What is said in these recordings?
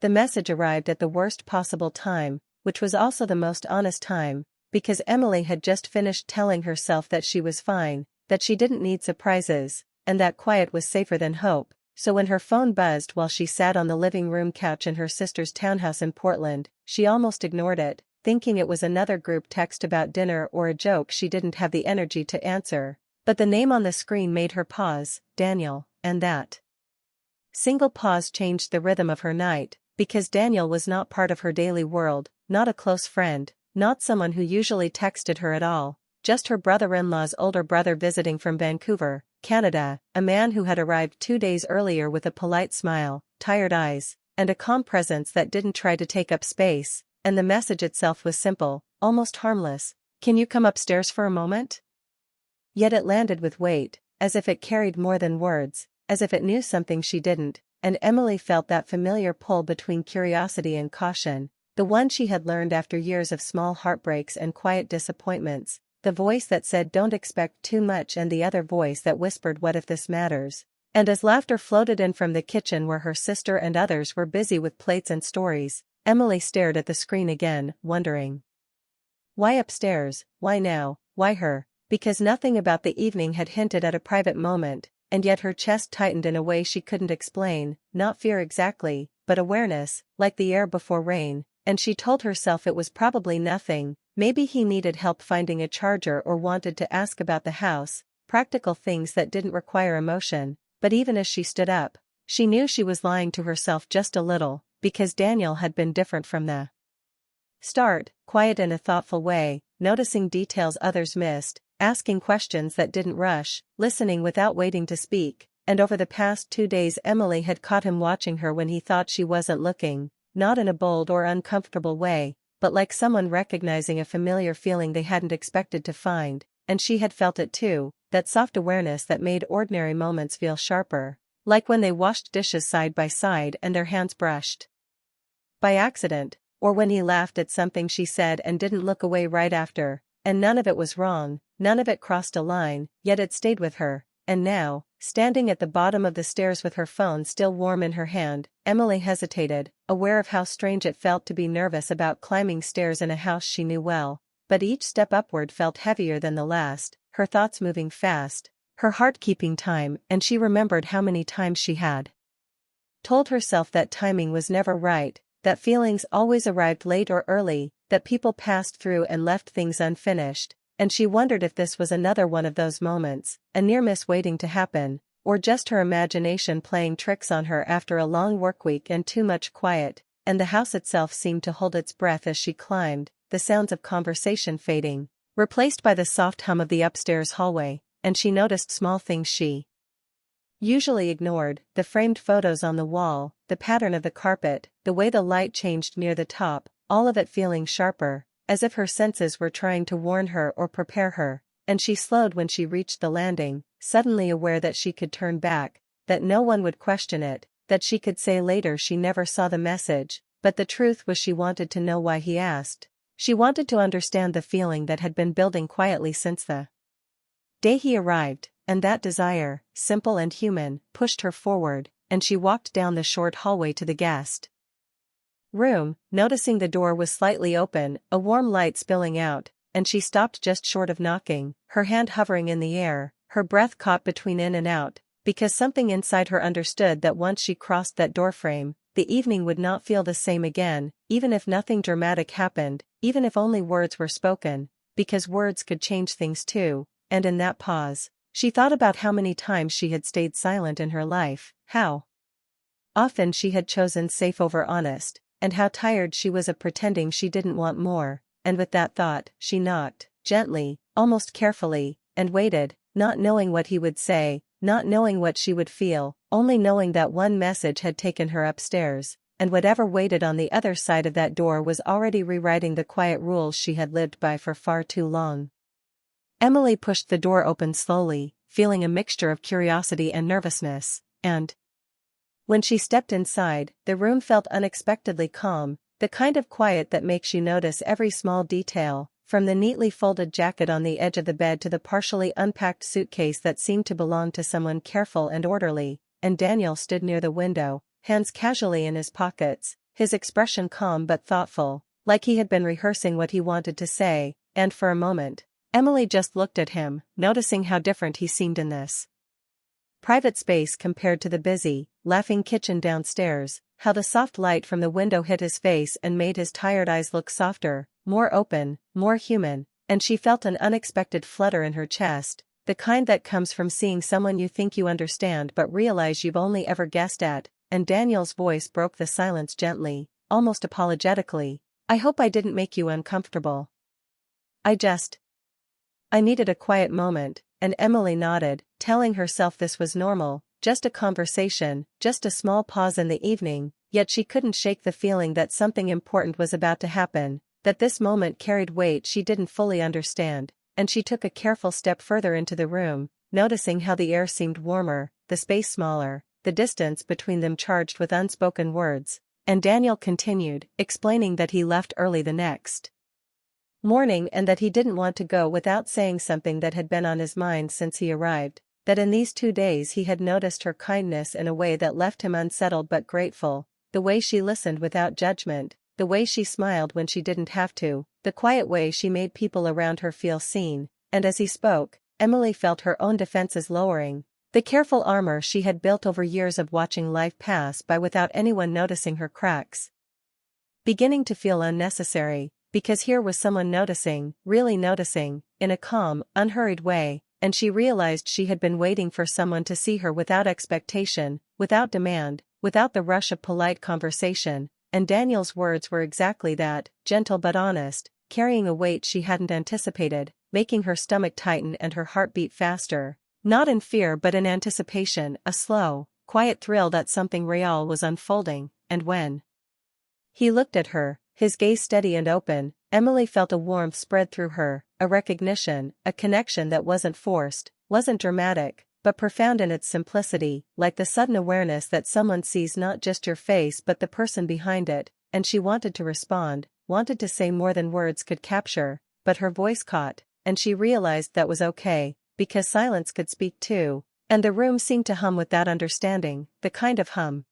The message arrived at the worst possible time, which was also the most honest time, because Emily had just finished telling herself that she was fine, that she didn't need surprises, and that quiet was safer than hope. So when her phone buzzed while she sat on the living room couch in her sister's townhouse in Portland, she almost ignored it, thinking it was another group text about dinner or a joke she didn't have the energy to answer. But the name on the screen made her pause, Daniel, and that single pause changed the rhythm of her night, because Daniel was not part of her daily world, not a close friend, not someone who usually texted her at all, just her brother-in-law's older brother visiting from Vancouver, Canada, a man who had arrived 2 days earlier with a polite smile, tired eyes, and a calm presence that didn't try to take up space, and the message itself was simple, almost harmless. "Can you come upstairs for a moment?" Yet it landed with weight, as if it carried more than words, as if it knew something she didn't, and Emily felt that familiar pull between curiosity and caution, the one she had learned after years of small heartbreaks and quiet disappointments, the voice that said don't expect too much and the other voice that whispered what if this matters. And as laughter floated in from the kitchen where her sister and others were busy with plates and stories, Emily stared at the screen again, wondering. Why upstairs, why now, why her? Because nothing about the evening had hinted at a private moment, and yet her chest tightened in a way she couldn't explain, not fear exactly, but awareness, like the air before rain, and she told herself it was probably nothing, maybe he needed help finding a charger or wanted to ask about the house, practical things that didn't require emotion, but even as she stood up, she knew she was lying to herself just a little, because Daniel had been different from the start, quiet in a thoughtful way, noticing details others missed, asking questions that didn't rush, listening without waiting to speak, and over the past 2 days Emily had caught him watching her when he thought she wasn't looking, not in a bold or uncomfortable way, but like someone recognizing a familiar feeling they hadn't expected to find, and she had felt it too, that soft awareness that made ordinary moments feel sharper, like when they washed dishes side by side and their hands brushed by accident, or when he laughed at something she said and didn't look away right after, and none of it was wrong, none of it crossed a line, yet it stayed with her, and now, standing at the bottom of the stairs with her phone still warm in her hand, Emily hesitated, aware of how strange it felt to be nervous about climbing stairs in a house she knew well, but each step upward felt heavier than the last, her thoughts moving fast, her heart keeping time, and she remembered how many times she had told herself that timing was never right, that feelings always arrived late or early, that people passed through and left things unfinished, and she wondered if this was another one of those moments, a near miss waiting to happen, or just her imagination playing tricks on her after a long workweek and too much quiet, and the house itself seemed to hold its breath as she climbed, the sounds of conversation fading, replaced by the soft hum of the upstairs hallway, and she noticed small things she usually ignored, the framed photos on the wall, the pattern of the carpet, the way the light changed near the top, all of it feeling sharper, as if her senses were trying to warn her or prepare her, and she slowed when she reached the landing, suddenly aware that she could turn back, that no one would question it, that she could say later she never saw the message, but the truth was she wanted to know why he asked. She wanted to understand the feeling that had been building quietly since the day he arrived, and that desire, simple and human, pushed her forward, and she walked down the short hallway to the guest room, noticing the door was slightly open, a warm light spilling out, and she stopped just short of knocking, her hand hovering in the air, her breath caught between in and out, because something inside her understood that once she crossed that doorframe, the evening would not feel the same again, even if nothing dramatic happened, even if only words were spoken, because words could change things too, and in that pause, she thought about how many times she had stayed silent in her life, how often she had chosen safe over honest, and how tired she was of pretending she didn't want more, and with that thought, she knocked, gently, almost carefully, and waited, not knowing what he would say, not knowing what she would feel, only knowing that one message had taken her upstairs, and whatever waited on the other side of that door was already rewriting the quiet rules she had lived by for far too long. Emily pushed the door open slowly, feeling a mixture of curiosity and nervousness, and when she stepped inside, the room felt unexpectedly calm, the kind of quiet that makes you notice every small detail, from the neatly folded jacket on the edge of the bed to the partially unpacked suitcase that seemed to belong to someone careful and orderly, and Daniel stood near the window, hands casually in his pockets, his expression calm but thoughtful, like he had been rehearsing what he wanted to say, and for a moment, Emily just looked at him, noticing how different he seemed in this private space compared to the busy, laughing kitchen downstairs, how the soft light from the window hit his face and made his tired eyes look softer, more open, more human, and she felt an unexpected flutter in her chest, the kind that comes from seeing someone you think you understand but realize you've only ever guessed at, and Daniel's voice broke the silence gently, almost apologetically. I hope I didn't make you uncomfortable. I needed a quiet moment, and Emily nodded, telling herself this was normal, just a conversation, just a small pause in the evening, yet she couldn't shake the feeling that something important was about to happen, that this moment carried weight she didn't fully understand, and she took a careful step further into the room, noticing how the air seemed warmer, the space smaller, the distance between them charged with unspoken words, and Daniel continued, explaining that he left early the next morning and that he didn't want to go without saying something that had been on his mind since he arrived, that in these 2 days he had noticed her kindness in a way that left him unsettled but grateful, the way she listened without judgment, the way she smiled when she didn't have to, the quiet way she made people around her feel seen, and as he spoke, Emily felt her own defenses lowering, the careful armor she had built over years of watching life pass by without anyone noticing her cracks, beginning to feel unnecessary, because here was someone noticing, really noticing, in a calm, unhurried way, and she realized she had been waiting for someone to see her without expectation, without demand, without the rush of polite conversation, and Daniel's words were exactly that, gentle but honest, carrying a weight she hadn't anticipated, making her stomach tighten and her heart beat faster, not in fear but in anticipation, a slow, quiet thrill that something real was unfolding, and when he looked at her, his gaze steady and open, Emily felt a warmth spread through her, a recognition, a connection that wasn't forced, wasn't dramatic, but profound in its simplicity, like the sudden awareness that someone sees not just your face but the person behind it, and she wanted to respond, wanted to say more than words could capture, but her voice caught, and she realized that was okay, because silence could speak too, and the room seemed to hum with that understanding, the kind of hum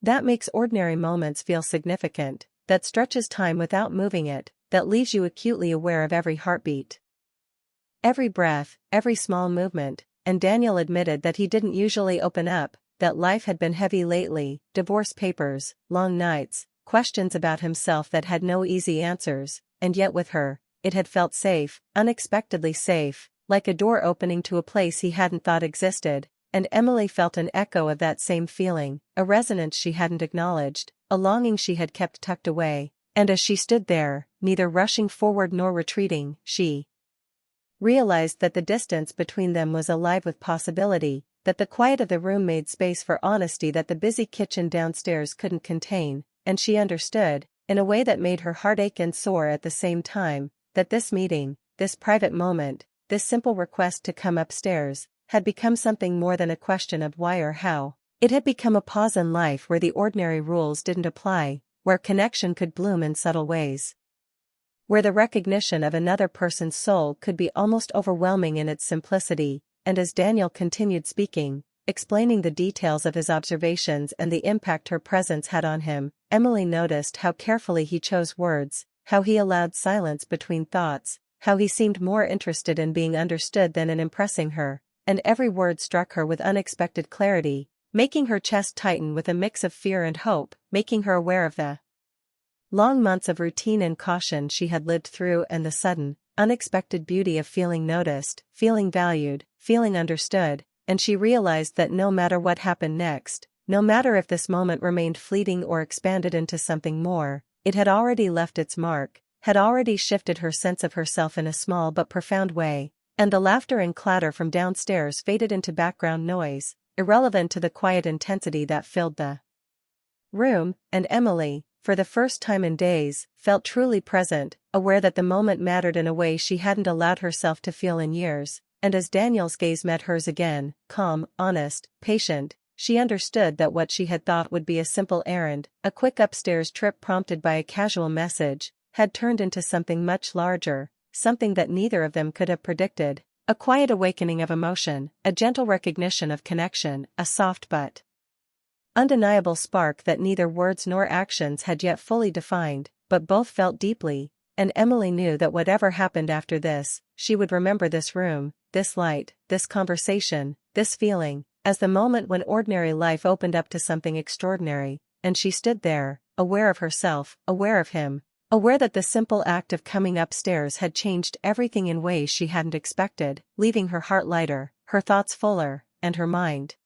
that makes ordinary moments feel significant, that stretches time without moving it, that leaves you acutely aware of every heartbeat, every breath, every small movement, and Daniel admitted that he didn't usually open up, that life had been heavy lately, divorce papers, long nights, questions about himself that had no easy answers, and yet with her, it had felt safe, unexpectedly safe, like a door opening to a place he hadn't thought existed, and Emily felt an echo of that same feeling, a resonance she hadn't acknowledged, a longing she had kept tucked away, and as she stood there, neither rushing forward nor retreating, she realized that the distance between them was alive with possibility, that the quiet of the room made space for honesty that the busy kitchen downstairs couldn't contain, and she understood, in a way that made her heart ache and soar at the same time, that this meeting, this private moment, this simple request to come upstairs, had become something more than a question of why or how. It had become a pause in life where the ordinary rules didn't apply, where connection could bloom in subtle ways, where the recognition of another person's soul could be almost overwhelming in its simplicity, and as Daniel continued speaking, explaining the details of his observations and the impact her presence had on him, Emily noticed how carefully he chose words, how he allowed silence between thoughts, how he seemed more interested in being understood than in impressing her, and every word struck her with unexpected clarity, making her chest tighten with a mix of fear and hope, making her aware of the long months of routine and caution she had lived through and the sudden, unexpected beauty of feeling noticed, feeling valued, feeling understood, and she realized that no matter what happened next, no matter if this moment remained fleeting or expanded into something more, it had already left its mark, had already shifted her sense of herself in a small but profound way, and the laughter and clatter from downstairs faded into background noise, irrelevant to the quiet intensity that filled the room, and Emily, for the first time in days, felt truly present, aware that the moment mattered in a way she hadn't allowed herself to feel in years, and as Daniel's gaze met hers again, calm, honest, patient, she understood that what she had thought would be a simple errand, a quick upstairs trip prompted by a casual message, had turned into something much larger, something that neither of them could have predicted, a quiet awakening of emotion, a gentle recognition of connection, a soft but undeniable spark that neither words nor actions had yet fully defined, but both felt deeply, and Emily knew that whatever happened after this, she would remember this room, this light, this conversation, this feeling, as the moment when ordinary life opened up to something extraordinary, and she stood there, aware of herself, aware of him, aware that the simple act of coming upstairs had changed everything in ways she hadn't expected, leaving her heart lighter, her thoughts fuller, and her mind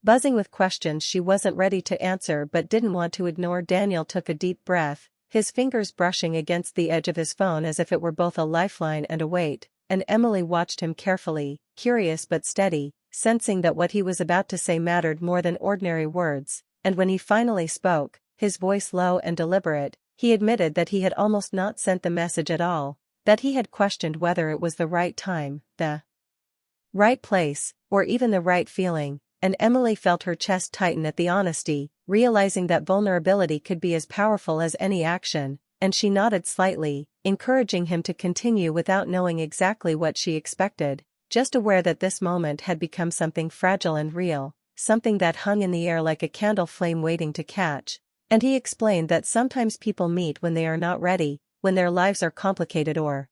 buzzing with questions she wasn't ready to answer but didn't want to ignore. Daniel took a deep breath, his fingers brushing against the edge of his phone as if it were both a lifeline and a weight, and Emily watched him carefully, curious but steady, sensing that what he was about to say mattered more than ordinary words, and when he finally spoke, his voice low and deliberate, he admitted that he had almost not sent the message at all, that he had questioned whether it was the right time, the right place, or even the right feeling, and Emily felt her chest tighten at the honesty, realizing that vulnerability could be as powerful as any action, and she nodded slightly, encouraging him to continue without knowing exactly what she expected, just aware that this moment had become something fragile and real, something that hung in the air like a candle flame waiting to catch. And he explained that sometimes people meet when they are not ready, when their lives are complicated or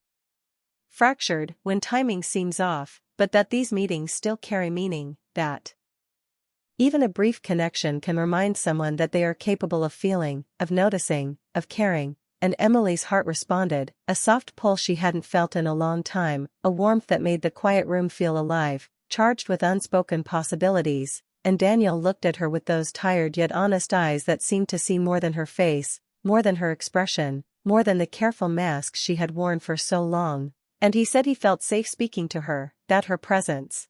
fractured, when timing seems off, but that these meetings still carry meaning, that even a brief connection can remind someone that they are capable of feeling, of noticing, of caring, and Emily's heart responded, a soft pull she hadn't felt in a long time, a warmth that made the quiet room feel alive, charged with unspoken possibilities, and Daniel looked at her with those tired yet honest eyes that seemed to see more than her face, more than her expression, more than the careful mask she had worn for so long, and he said he felt safe speaking to her, that her presence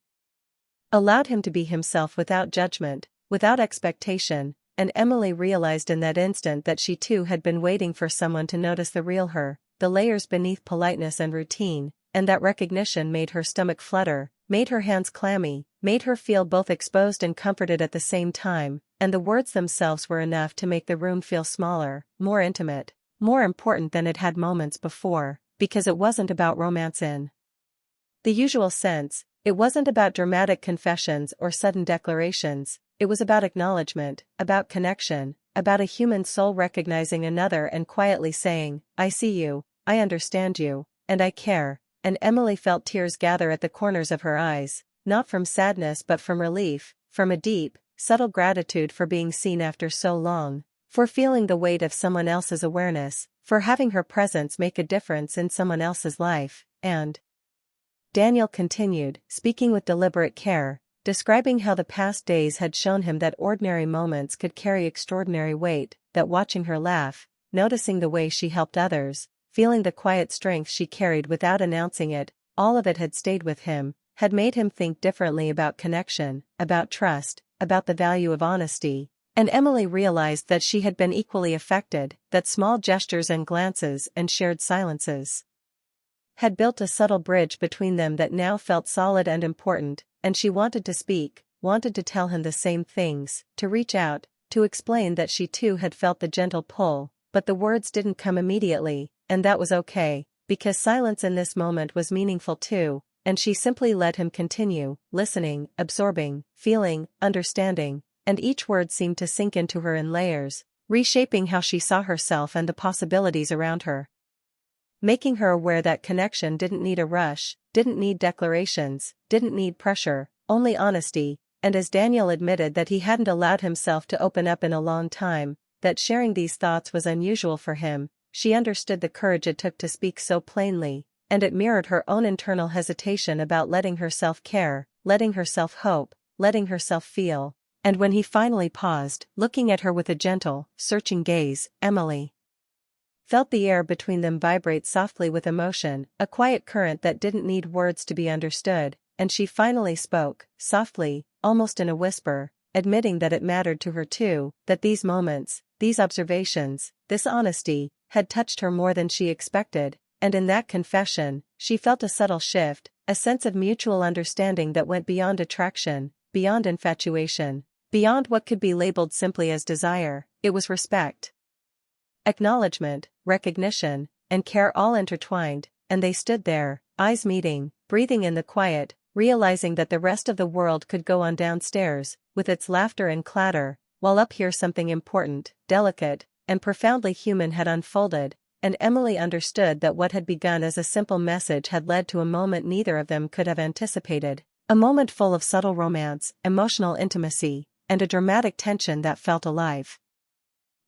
allowed him to be himself without judgment, without expectation, and Emily realized in that instant that she too had been waiting for someone to notice the real her, the layers beneath politeness and routine, and that recognition made her stomach flutter, made her hands clammy, made her feel both exposed and comforted at the same time, and the words themselves were enough to make the room feel smaller, more intimate, more important than it had moments before, because it wasn't about romance in the usual sense. It wasn't about dramatic confessions or sudden declarations, it was about acknowledgement, about connection, about a human soul recognizing another and quietly saying, I see you, I understand you, and I care, and Emily felt tears gather at the corners of her eyes, not from sadness but from relief, from a deep, subtle gratitude for being seen after so long, for feeling the weight of someone else's awareness, for having her presence make a difference in someone else's life, and Daniel continued, speaking with deliberate care, describing how the past days had shown him that ordinary moments could carry extraordinary weight, that watching her laugh, noticing the way she helped others, feeling the quiet strength she carried without announcing it, all of it had stayed with him, had made him think differently about connection, about trust, about the value of honesty, and Emily realized that she had been equally affected, that small gestures and glances and shared silences had built a subtle bridge between them that now felt solid and important, and she wanted to speak, wanted to tell him the same things, to reach out, to explain that she too had felt the gentle pull, but the words didn't come immediately, and that was okay, because silence in this moment was meaningful too, and she simply let him continue, listening, absorbing, feeling, understanding, and each word seemed to sink into her in layers, reshaping how she saw herself and the possibilities around her, making her aware that connection didn't need a rush, didn't need declarations, didn't need pressure, only honesty, and as Daniel admitted that he hadn't allowed himself to open up in a long time, that sharing these thoughts was unusual for him, she understood the courage it took to speak so plainly, and it mirrored her own internal hesitation about letting herself care, letting herself hope, letting herself feel, and when he finally paused, looking at her with a gentle, searching gaze, Emily felt the air between them vibrate softly with emotion, a quiet current that didn't need words to be understood, and she finally spoke, softly, almost in a whisper, admitting that it mattered to her too, that these moments, these observations, this honesty, had touched her more than she expected, and in that confession, she felt a subtle shift, a sense of mutual understanding that went beyond attraction, beyond infatuation, beyond what could be labeled simply as desire. It was respect, acknowledgement, recognition, and care all intertwined, and they stood there, eyes meeting, breathing in the quiet, realizing that the rest of the world could go on downstairs, with its laughter and clatter, while up here something important, delicate, and profoundly human had unfolded, and Emily understood that what had begun as a simple message had led to a moment neither of them could have anticipated. A moment full of subtle romance, emotional intimacy, and a dramatic tension that felt alive.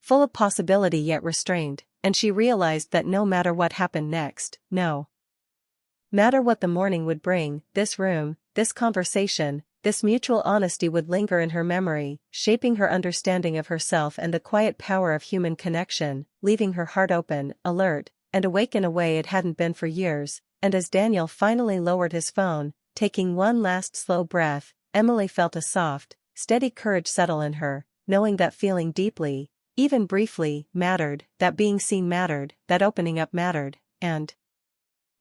Full of possibility yet restrained, and she realized that no matter what happened next, no matter what the morning would bring, this room, this conversation, this mutual honesty would linger in her memory, shaping her understanding of herself and the quiet power of human connection, leaving her heart open, alert, and awake in a way it hadn't been for years. And as Daniel finally lowered his phone, taking one last slow breath, Emily felt a soft, steady courage settle in her, knowing that feeling deeply, even briefly, mattered, that being seen mattered, that opening up mattered, and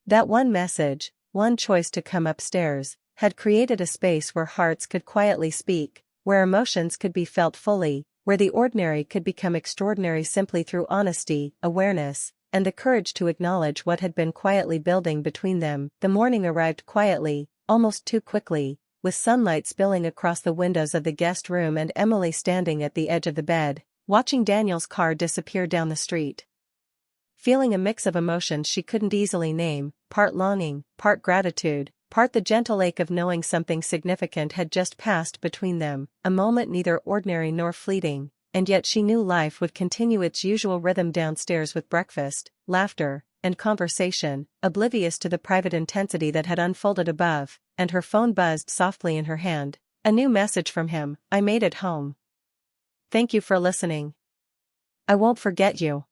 that one message, one choice to come upstairs, had created a space where hearts could quietly speak, where emotions could be felt fully, where the ordinary could become extraordinary simply through honesty, awareness, and the courage to acknowledge what had been quietly building between them. The morning arrived quietly, almost too quickly, with sunlight spilling across the windows of the guest room and Emily standing at the edge of the bed, watching Daniel's car disappear down the street. Feeling a mix of emotions she couldn't easily name, part longing, part gratitude, part the gentle ache of knowing something significant had just passed between them, a moment neither ordinary nor fleeting, and yet she knew life would continue its usual rhythm downstairs with breakfast, laughter, and conversation, oblivious to the private intensity that had unfolded above, and her phone buzzed softly in her hand. A new message from him: "I made it home. Thank you for listening. I won't forget you."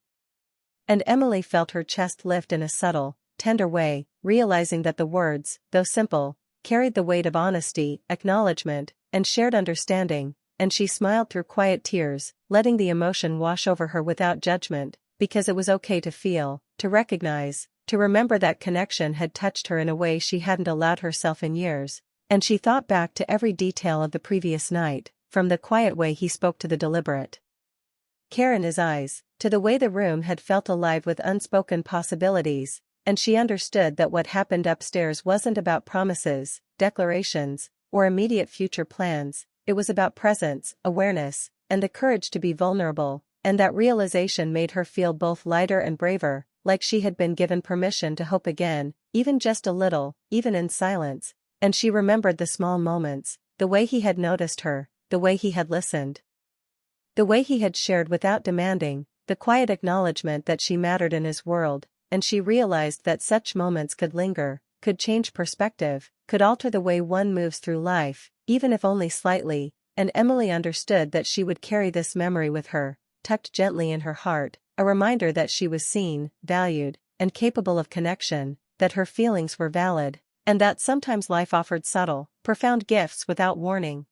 And Emily felt her chest lift in a subtle, tender way, realizing that the words, though simple, carried the weight of honesty, acknowledgement, and shared understanding, and she smiled through quiet tears, letting the emotion wash over her without judgment, because it was okay to feel, to recognize, to remember that connection had touched her in a way she hadn't allowed herself in years, and she thought back to every detail of the previous night, from the quiet way he spoke to the deliberate care in his eyes, to the way the room had felt alive with unspoken possibilities, and she understood that what happened upstairs wasn't about promises, declarations, or immediate future plans. It was about presence, awareness, and the courage to be vulnerable, and that realization made her feel both lighter and braver, like she had been given permission to hope again, even just a little, even in silence. And she remembered the small moments, the way he had noticed her, the way he had listened, the way he had shared without demanding, the quiet acknowledgement that she mattered in his world, and she realized that such moments could linger, could change perspective, could alter the way one moves through life, even if only slightly. And Emily understood that she would carry this memory with her, tucked gently in her heart, a reminder that she was seen, valued, and capable of connection, that her feelings were valid, and that sometimes life offered subtle, profound gifts without warning.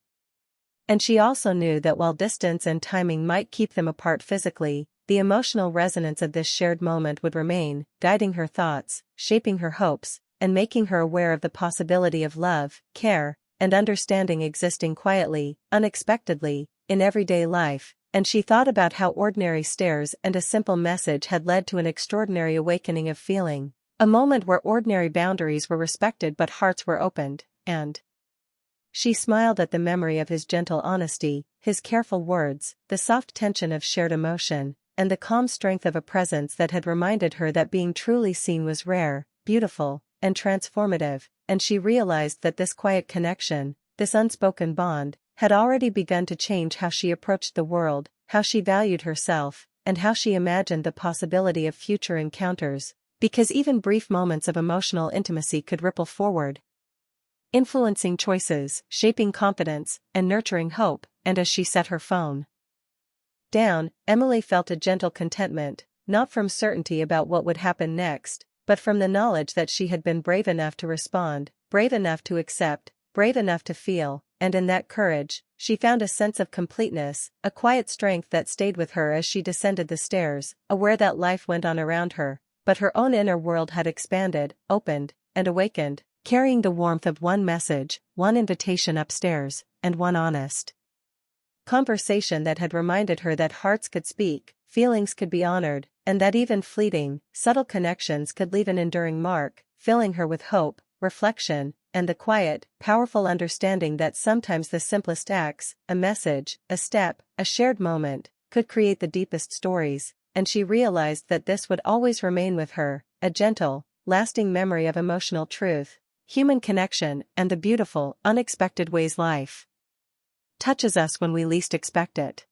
And she also knew that while distance and timing might keep them apart physically, the emotional resonance of this shared moment would remain, guiding her thoughts, shaping her hopes, and making her aware of the possibility of love, care, and understanding existing quietly, unexpectedly, in everyday life. And she thought about how ordinary stares and a simple message had led to an extraordinary awakening of feeling, a moment where ordinary boundaries were respected but hearts were opened, and she smiled at the memory of his gentle honesty, his careful words, the soft tension of shared emotion, and the calm strength of a presence that had reminded her that being truly seen was rare, beautiful, and transformative. And she realized that this quiet connection, this unspoken bond, had already begun to change how she approached the world, how she valued herself, and how she imagined the possibility of future encounters, because even brief moments of emotional intimacy could ripple forward, influencing choices, shaping confidence, and nurturing hope. And as she set her phone down, Emily felt a gentle contentment, not from certainty about what would happen next, but from the knowledge that she had been brave enough to respond, brave enough to accept, brave enough to feel, and in that courage, she found a sense of completeness, a quiet strength that stayed with her as she descended the stairs, aware that life went on around her, but her own inner world had expanded, opened, and awakened, carrying the warmth of one message, one invitation upstairs, and one honest conversation that had reminded her that hearts could speak, feelings could be honored, and that even fleeting, subtle connections could leave an enduring mark, filling her with hope, reflection, and the quiet, powerful understanding that sometimes the simplest acts, a message, a step, a shared moment, could create the deepest stories, and she realized that this would always remain with her, a gentle, lasting memory of emotional truth, human connection, and the beautiful, unexpected ways life touches us when we least expect it.